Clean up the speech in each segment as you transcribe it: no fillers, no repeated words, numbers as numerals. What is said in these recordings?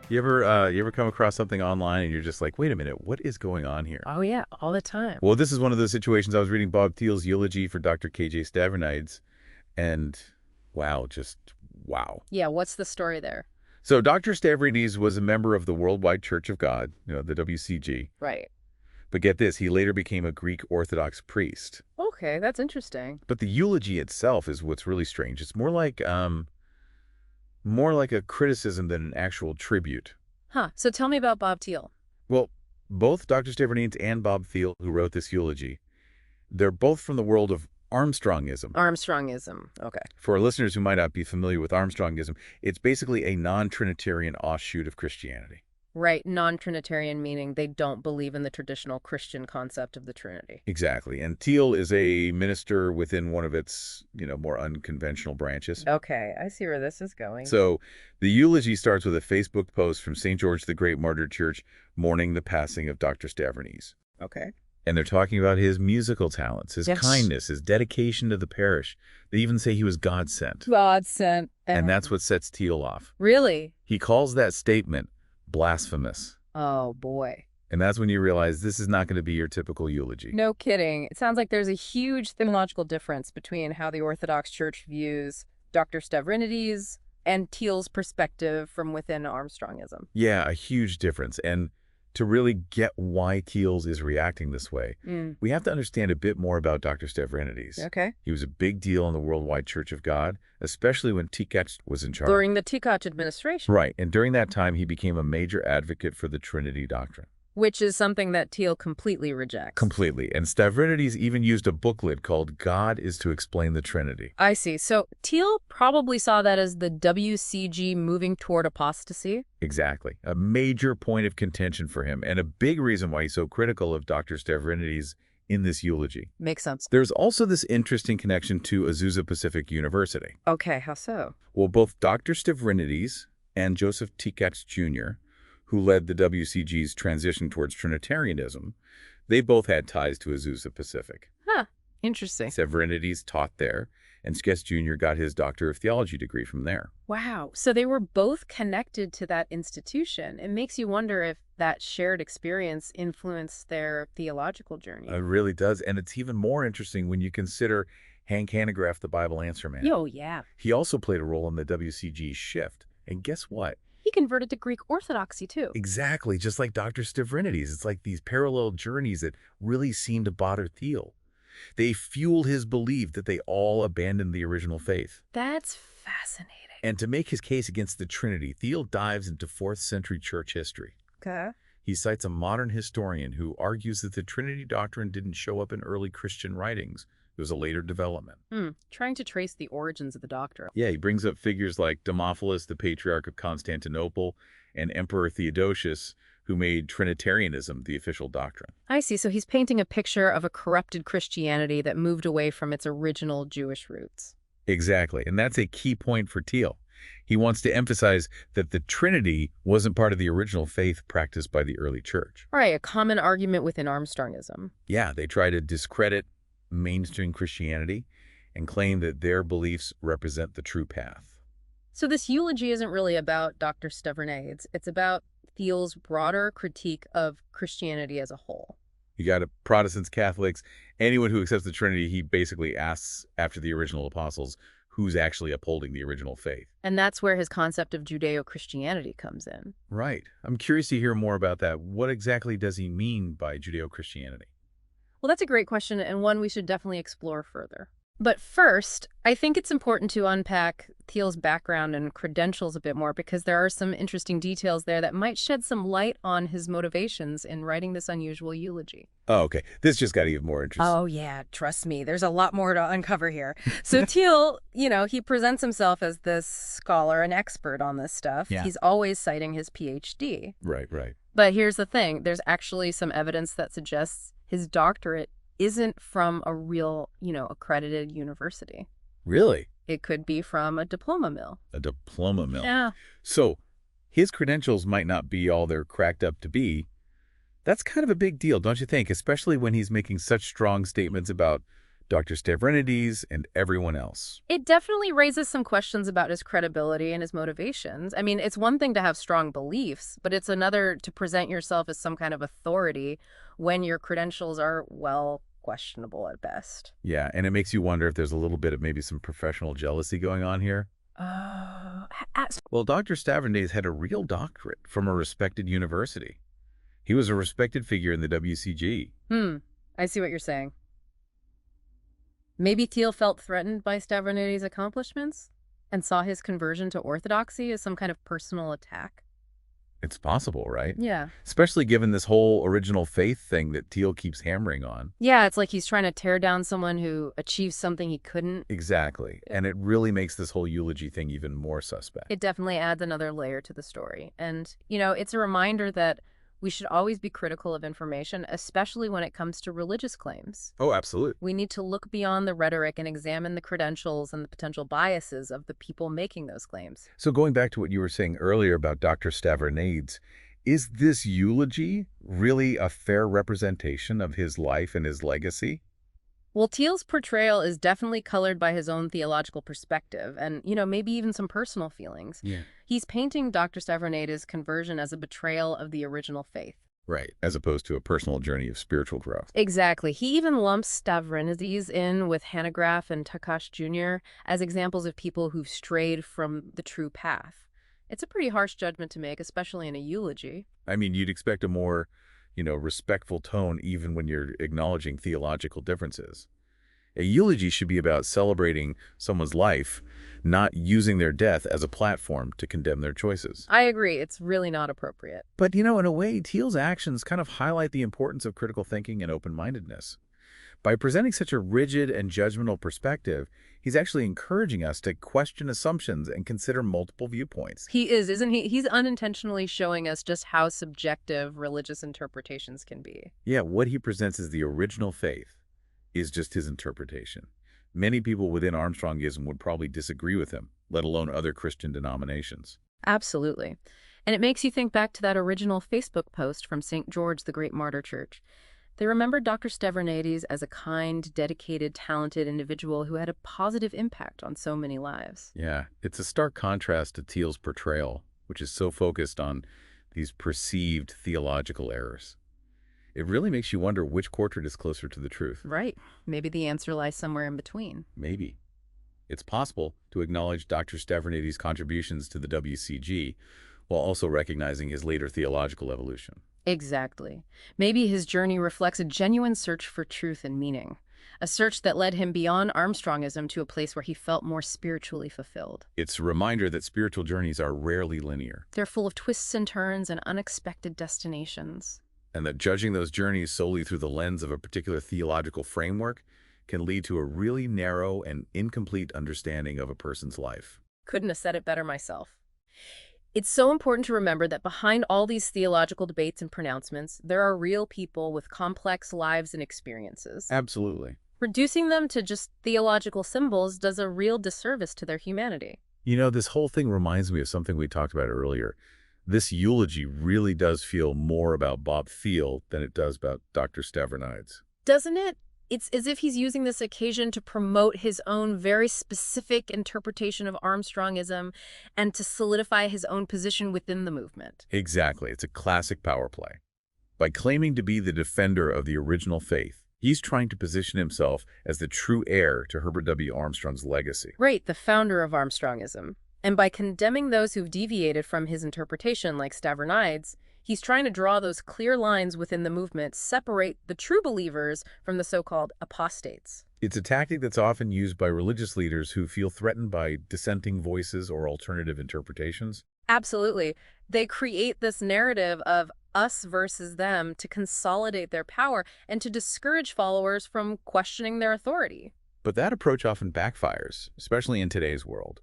You ever come across something online and you're just like, wait a minute, what is going on here? Oh, yeah, all the time. Well, this is one of those situations. I was reading Bob Thiel's eulogy for Dr. KJ Stavrinides, and wow, just wow. Yeah, what's the story there? So Dr. Stavrinides was a member of the Worldwide Church of God, the WCG. Right. But get this, he later became a Greek Orthodox priest. Okay, that's interesting. But the eulogy itself is what's really strange. It's more like a criticism than an actual tribute. Huh, so tell me about Bob Thiel. Well, both Dr. Stavrinides and Bob Thiel, who wrote this eulogy, they're both from the world of Armstrongism. Armstrongism, okay. For our listeners who might not be familiar with Armstrongism, it's basically a non-Trinitarian offshoot of Christianity. Right, non-Trinitarian meaning they don't believe in the traditional Christian concept of the Trinity. Exactly. And Thiel is a minister within one of its, more unconventional branches. Okay, I see where this is going. So the eulogy starts with a Facebook post from St. George the Great Martyr Church mourning the passing of Dr. Stavrinides. Okay. And they're talking about his musical talents, his kindness, his dedication to the parish. They even say he was God sent. God sent. And that's what sets Thiel off. Really? He calls that statement blasphemous. Oh, boy. And that's when you realize this is not going to be your typical eulogy. No kidding. It sounds like there's a huge theological difference between how the Orthodox Church views Dr. Stavrinides and Thiel's perspective from within Armstrongism. Yeah, a huge difference. And to really get why Thiel is reacting this way, we have to understand a bit more about Dr. Stavrinides. Okay. He was a big deal in the Worldwide Church of God, especially when CCOG was in charge. During the CCOG administration. Right, and during that time, he became a major advocate for the Trinity doctrine. Which is something that Thiel completely rejects. Completely. And Stavrinides even used a booklet called God is to Explain the Trinity. I see. So Thiel probably saw that as the WCG moving toward apostasy. Exactly. A major point of contention for him, and a big reason why he's so critical of Dr. Stavrinides in this eulogy. Makes sense. There's also this interesting connection to Azusa Pacific University. Okay, how so? Well, both Dr. Stavrinides and Joseph T. Katz Jr., who led the WCG's transition towards Trinitarianism, they both had ties to Azusa Pacific. Huh, interesting. Stavrinides taught there, and Katz Jr. got his Doctor of Theology degree from there. Wow, so they were both connected to that institution. It makes you wonder if that shared experience influenced their theological journey. It really does, and it's even more interesting when you consider Hank Hanegraaff, the Bible Answer Man. Oh, yeah. He also played a role in the WCG's shift, and guess what? He converted to Greek Orthodoxy, too. Exactly, just like Dr. Stavrinides. It's like these parallel journeys that really seem to bother Thiel. They fuel his belief that they all abandoned the original faith. That's fascinating. And to make his case against the Trinity, Thiel dives into 4th century church history. Okay. He cites a modern historian who argues that the Trinity doctrine didn't show up in early Christian writings. It was a later development. Trying to trace the origins of the doctrine. Yeah, he brings up figures like Demophilus, the Patriarch of Constantinople, and Emperor Theodosius, who made Trinitarianism the official doctrine. I see. So he's painting a picture of a corrupted Christianity that moved away from its original Jewish roots. Exactly, and that's a key point for Thiel. He wants to emphasize that the Trinity wasn't part of the original faith practiced by the early church. All right, a common argument within Armstrongism. Yeah, they try to discredit mainstream Christianity and claim that their beliefs represent the true path. So this eulogy isn't really about Dr. Stavrinides. It's about Thiel's broader critique of Christianity as a whole. You got Protestants, Catholics, anyone who accepts the Trinity, he basically asks after the original apostles who's actually upholding the original faith. And that's where his concept of Judeo-Christianity comes in. Right. I'm curious to hear more about that. What exactly does he mean by Judeo-Christianity? Well, that's a great question, and one we should definitely explore further. But first, I think it's important to unpack Thiel's background and credentials a bit more, because there are some interesting details there that might shed some light on his motivations in writing this unusual eulogy. Oh, okay. This just got even more interesting. Oh, yeah. Trust me. There's a lot more to uncover here. So Thiel, he presents himself as this scholar, an expert on this stuff. Yeah. He's always citing his PhD. Right, right. But here's the thing. There's actually some evidence that suggests his doctorate isn't from a real, accredited university. Really? It could be from a diploma mill. A diploma mill. Yeah. So his credentials might not be all they're cracked up to be. That's kind of a big deal, don't you think? Especially when he's making such strong statements about Dr. Stavrinides, and everyone else. It definitely raises some questions about his credibility and his motivations. I mean, it's one thing to have strong beliefs, but it's another to present yourself as some kind of authority when your credentials are, well, questionable at best. Yeah, and it makes you wonder if there's a little bit of maybe some professional jealousy going on here. Oh, Well, Dr. Stavrinides had a real doctorate from a respected university. He was a respected figure in the WCG. I see what you're saying. Maybe Thiel felt threatened by Stavrinides' accomplishments and saw his conversion to Orthodoxy as some kind of personal attack. It's possible, right? Yeah. Especially given this whole original faith thing that Thiel keeps hammering on. Yeah, it's like he's trying to tear down someone who achieved something he couldn't. Exactly. And it really makes this whole eulogy thing even more suspect. It definitely adds another layer to the story. And, it's a reminder that we should always be critical of information, especially when it comes to religious claims. Oh, absolutely. We need to look beyond the rhetoric and examine the credentials and the potential biases of the people making those claims. So going back to what you were saying earlier about Dr. Stavrinides, is this eulogy really a fair representation of his life and his legacy? Well, Thiel's portrayal is definitely colored by his own theological perspective and, maybe even some personal feelings. Yeah. He's painting Dr. Stavrinides' conversion as a betrayal of the original faith. Right. As opposed to a personal journey of spiritual growth. Exactly. He even lumps Stavrinides in with Hanegraaff and Takash Jr. as examples of people who've strayed from the true path. It's a pretty harsh judgment to make, especially in a eulogy. I mean, you'd expect a more, respectful tone even when you're acknowledging theological differences. A eulogy should be about celebrating someone's life, not using their death as a platform to condemn their choices. I agree. It's really not appropriate. But, in a way, Thiel's actions kind of highlight the importance of critical thinking and open-mindedness. By presenting such a rigid and judgmental perspective, he's actually encouraging us to question assumptions and consider multiple viewpoints. He is, isn't he? He's unintentionally showing us just how subjective religious interpretations can be. Yeah, what he presents as the original faith is just his interpretation. Many people within Armstrongism would probably disagree with him, let alone other Christian denominations. Absolutely. And it makes you think back to that original Facebook post from St. George the Great Martyr Church. They remembered Dr. Stavrinides as a kind, dedicated, talented individual who had a positive impact on so many lives. Yeah, it's a stark contrast to Thiel's portrayal, which is so focused on these perceived theological errors. It really makes you wonder which portrait is closer to the truth. Right. Maybe the answer lies somewhere in between. Maybe. It's possible to acknowledge Dr. Stavrinides' contributions to the WCG while also recognizing his later theological evolution. Exactly. Maybe his journey reflects a genuine search for truth and meaning, a search that led him beyond Armstrongism to a place where he felt more spiritually fulfilled. It's a reminder that spiritual journeys are rarely linear, They're full of twists and turns and unexpected destinations. and that judging those journeys solely through the lens of a particular theological framework can lead to a really narrow and incomplete understanding of a person's life. Couldn't have said it better myself. It's so important to remember that behind all these theological debates and pronouncements, there are real people with complex lives and experiences. Absolutely. Reducing them to just theological symbols does a real disservice to their humanity. This whole thing reminds me of something we talked about earlier. This eulogy really does feel more about Bob Thiel than it does about Dr. Stavrinides. Doesn't it? It's as if he's using this occasion to promote his own very specific interpretation of Armstrongism and to solidify his own position within the movement. Exactly. It's a classic power play. By claiming to be the defender of the original faith, he's trying to position himself as the true heir to Herbert W. Armstrong's legacy. Right, the founder of Armstrongism. And by condemning those who've deviated from his interpretation, like Stavrinides, he's trying to draw those clear lines within the movement, separate the true believers from the so-called apostates. It's a tactic that's often used by religious leaders who feel threatened by dissenting voices or alternative interpretations. Absolutely. They create this narrative of us versus them to consolidate their power and to discourage followers from questioning their authority. But that approach often backfires, especially in today's world,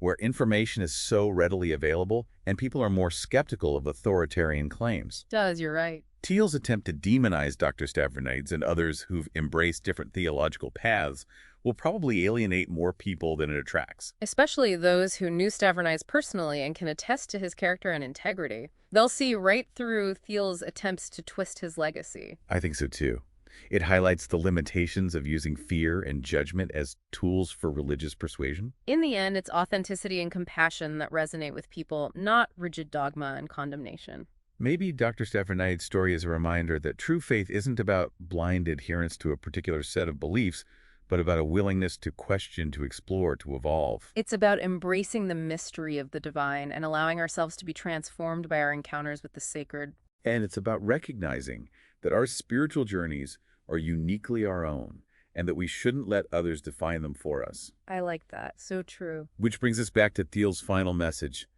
where information is so readily available and people are more skeptical of authoritarian claims. You're right. Thiel's attempt to demonize Dr. Stavrinides and others who've embraced different theological paths will probably alienate more people than it attracts. Especially those who knew Stavrinides personally and can attest to his character and integrity. They'll see right through Thiel's attempts to twist his legacy. I think so too. It highlights the limitations of using fear and judgment as tools for religious persuasion. In the end, it's authenticity and compassion that resonate with people, not rigid dogma and condemnation. Maybe Dr. Stavrinides' story is a reminder that true faith isn't about blind adherence to a particular set of beliefs, but about a willingness to question, to explore, to evolve. It's about embracing the mystery of the divine and allowing ourselves to be transformed by our encounters with the sacred. And it's about recognizing that our spiritual journeys are uniquely our own, and that we shouldn't let others define them for us. I like that. So true. Which brings us back to Thiel's final message: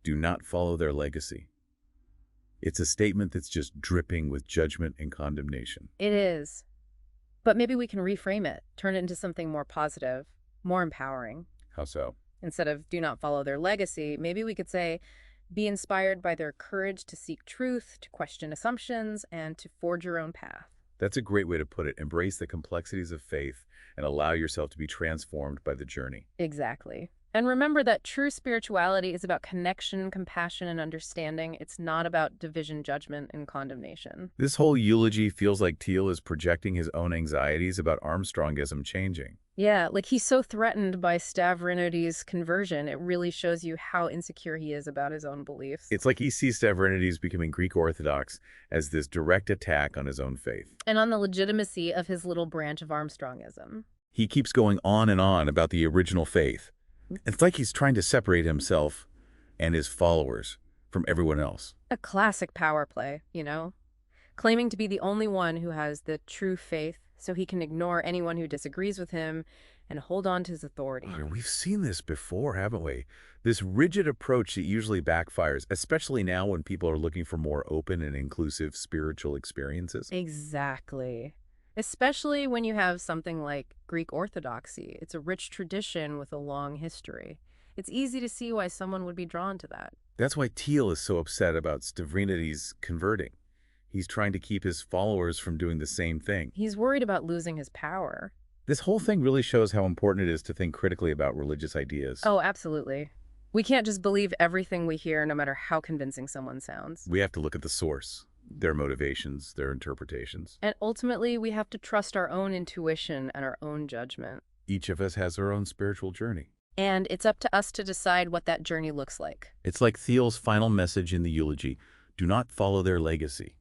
do not follow their legacy. It's a statement that's just dripping with judgment and condemnation. It is. But maybe we can reframe it, turn it into something more positive, more empowering. How so? Instead of do not follow their legacy, maybe we could say be inspired by their courage to seek truth, to question assumptions, and to forge your own path. That's a great way to put it. Embrace the complexities of faith and allow yourself to be transformed by the journey. Exactly. And remember that true spirituality is about connection, compassion, and understanding. It's not about division, judgment, and condemnation. This whole eulogy feels like Thiel is projecting his own anxieties about Armstrongism changing. Yeah, like he's so threatened by Stavrinides' conversion, it really shows you how insecure he is about his own beliefs. It's like he sees Stavrinides becoming Greek Orthodox as this direct attack on his own faith. And on the legitimacy of his little branch of Armstrongism. He keeps going on and on about the original faith. It's like he's trying to separate himself and his followers from everyone else. A classic power play, you know? Claiming to be the only one who has the true faith, so he can ignore anyone who disagrees with him and hold on to his authority. We've seen this before, haven't we? This rigid approach that usually backfires, especially now when people are looking for more open and inclusive spiritual experiences. Exactly. Especially when you have something like Greek Orthodoxy. It's a rich tradition with a long history. It's easy to see why someone would be drawn to that. That's why Thiel is so upset about Stavrinides converting. He's trying to keep his followers from doing the same thing. He's worried about losing his power. This whole thing really shows how important it is to think critically about religious ideas. Oh, absolutely. We can't just believe everything we hear, no matter how convincing someone sounds. We have to look at the source, their motivations, their interpretations. And ultimately, we have to trust our own intuition and our own judgment. Each of us has our own spiritual journey. And it's up to us to decide what that journey looks like. It's like Thiel's final message in the eulogy: do not follow their legacy.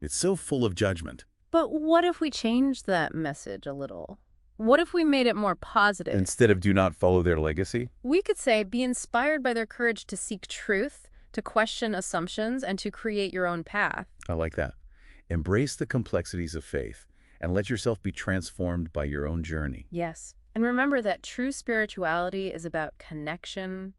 It's so full of judgment. But what if we changed that message a little? What if we made it more positive? Instead of do not follow their legacy, We could say be inspired by their courage to seek truth, to question assumptions, and to create your own path. I like that. Embrace the complexities of faith and let yourself be transformed by your own journey. Yes. And remember that true spirituality is about connection,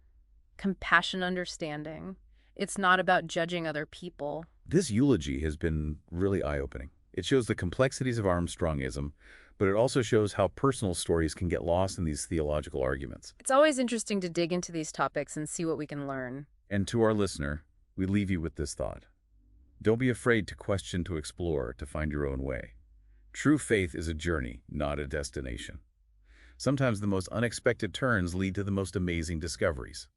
compassion, understanding. It's not about judging other people. This eulogy has been really eye-opening. It shows the complexities of Armstrongism, but it also shows how personal stories can get lost in these theological arguments. It's always interesting to dig into these topics and see what we can learn. And to our listener, we leave you with this thought. Don't be afraid to question, to explore, to find your own way. True faith is a journey, not a destination. Sometimes the most unexpected turns lead to the most amazing discoveries.